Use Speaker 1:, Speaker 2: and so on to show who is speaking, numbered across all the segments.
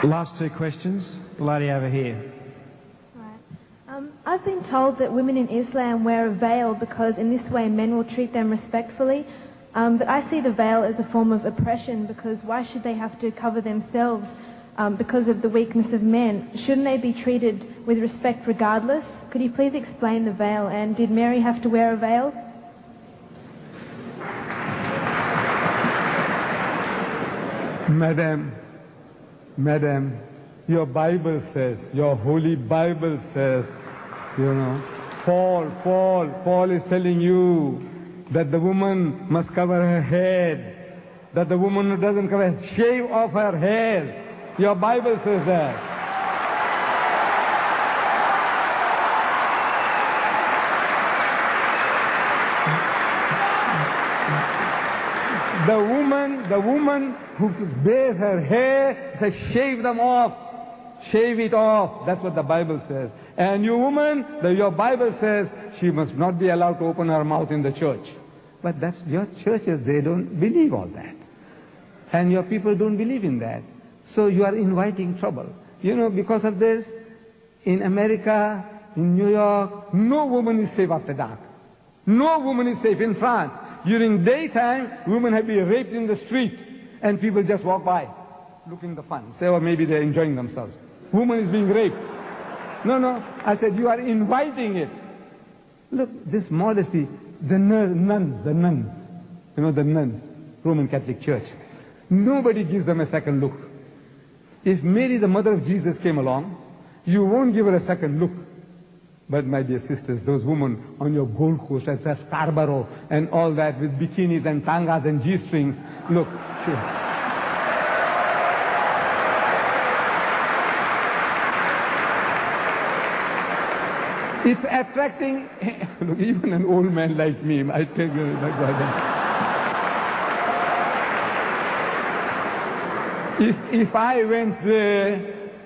Speaker 1: Last two questions. The lady over here.
Speaker 2: Right. I've been told that women in Islam wear a veil because in this way men will treat them respectfully. But I see the veil as a form of oppression because why should they have to cover themselves because of the weakness of men? Shouldn't they be treated with respect regardless? Could you please explain the veil, and did Mary have to wear a veil?
Speaker 3: Madam, your Bible says, your holy Bible says, Paul is telling you that the woman must cover her head, that the woman who doesn't cover her, shave off her hair. Your Bible says that. The woman who bares her hair says, shave them off. Shave it off. That's what the Bible says. And you woman, your Bible says she must not be allowed to open her mouth in the church. But that's your churches, they don't believe all that. And your people don't believe in that. So you are inviting trouble. Because of this, in America, in New York, no woman is safe after dark. No woman is safe. In France, during daytime, women have been raped in the street, and people just walk by, looking the fun. Say, maybe they're enjoying themselves. Woman is being raped. No. I said, you are inviting it. Look, this modesty, the nuns, the nuns, Roman Catholic Church. Nobody gives them a second look. If Mary, the mother of Jesus, came along, you won't give her a second look. But my dear sisters, those women on your Gold Coast at Scarborough and all that with bikinis and tangas and G-strings, look, it's attracting, look, even an old man like me, I tell you, my God. If I went there,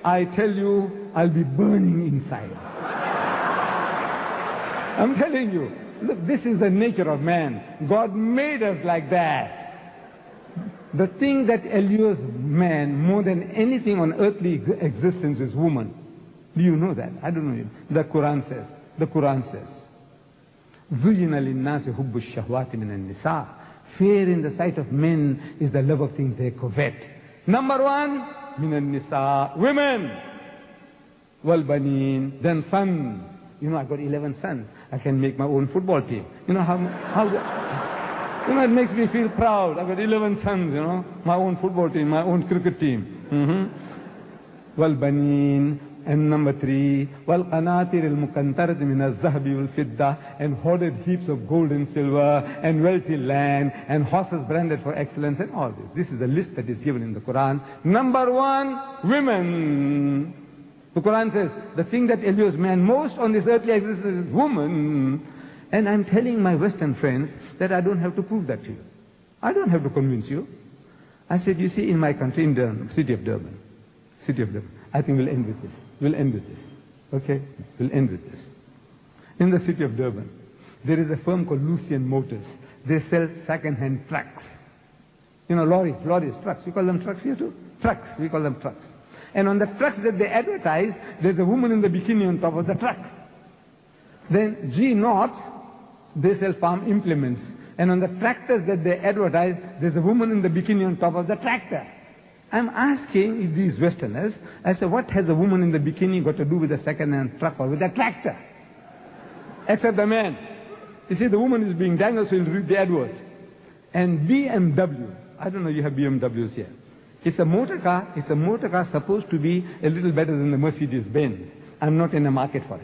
Speaker 3: I tell you, I'll be burning inside. I'm telling you, look, this is the nature of man. God made us like that. The thing that allures man more than anything on earthly existence is woman. Do you know that? I don't know. The Quran says, زُيِّنَ لِلنَّاسِ حُبُّ الشَّهْوَاتِ مِنَ النِّسَاءِ. Fear in the sight of men is the love of things they covet. Number one, مِنَ النِّسَاءِ, women. وَالْبَنِينَ, then sons. I got 11 sons. I can make my own football team. It makes me feel proud. I got 11 sons, my own football team, my own cricket team. وَالْبَنِينَ, and number 3, وَالْقَنَاطِرِ الْمُقَنْطَرَةِ مِنَ الذَّهَبِ وَالْفِضَّةِ, and hoarded heaps of gold and silver, and wealthy land, and horses branded for excellence, and all this. This is the list that is given in the Quran. Number 1, women. The Quran says, the thing that allures man most on this earthly existence is woman. And I'm telling my Western friends that I don't have to prove that to you. I don't have to convince you. I said, you see, in my country, in Durban, city of Durban, I think we'll end with this. Okay? We'll end with this. In the city of Durban, there is a firm called Lucian Motors. They sell second-hand trucks. Lorries, trucks. We call them trucks here too? Trucks. We call them trucks. And on the trucks that they advertise, there's a woman in the bikini on top of the truck. Then G-Knots, they sell farm implements. And on the tractors that they advertise, there's a woman in the bikini on top of the tractor. I'm asking these Westerners, I say, what has a woman in the bikini got to do with a second-hand truck or with a tractor? Except the man. You see, the woman is being dangled, so you'll read the advert. And BMW, I don't know, you have BMWs here. It's a motor car supposed to be a little better than the Mercedes-Benz. I'm not in the market for it.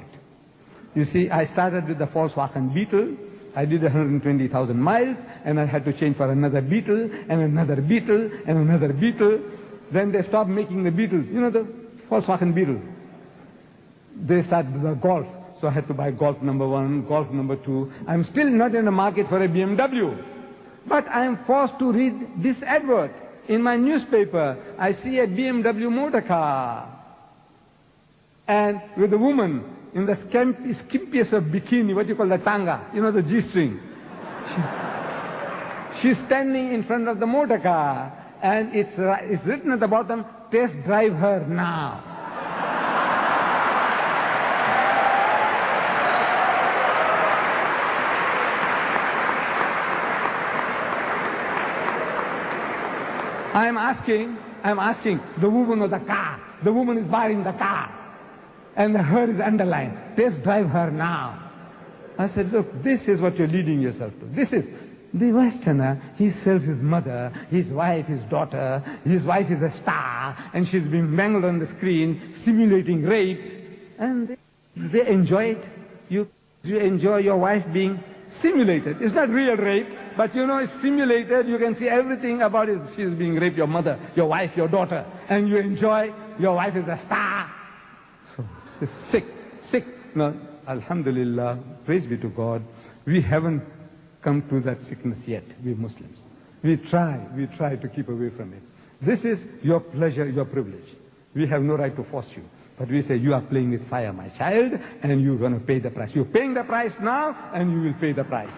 Speaker 3: You see, I started with the Volkswagen Beetle. I did 120,000 miles, and I had to change for another Beetle, and another Beetle, and another Beetle. Then they stopped making the Beetles. The Volkswagen Beetle. They started the Golf. So I had to buy Golf number 1, Golf number 2. I'm still not in the market for a BMW. But I'm forced to read this advert. In my newspaper, I see a BMW motor car. And with a woman in the skimpiest of bikini, what you call the tanga, the G-string. She's standing in front of the motor car. and it's written at the bottom, test drive her now. I'm asking the woman of the car. The woman is buying the car. And the her is underlined. Test drive her now. I said, look, this is what you're leading yourself to. This is the Westerner. He sells his mother, his wife, his daughter. His wife is a star, and she's being mangled on the screen, simulating rape. And they enjoy it. You enjoy your wife being simulated. It's not real rape, but you know it's simulated. You can see everything about it. She's being raped, your mother, your wife, your daughter. And you enjoy, your wife is a star. So, sick. No, alhamdulillah, praise be to God. We haven't come to that sickness yet, we Muslims. We try to keep away from it. This is your pleasure, your privilege. We have no right to force you. But we say, you are playing with fire, my child, and you're going to pay the price. You're paying the price now, and you will pay the price.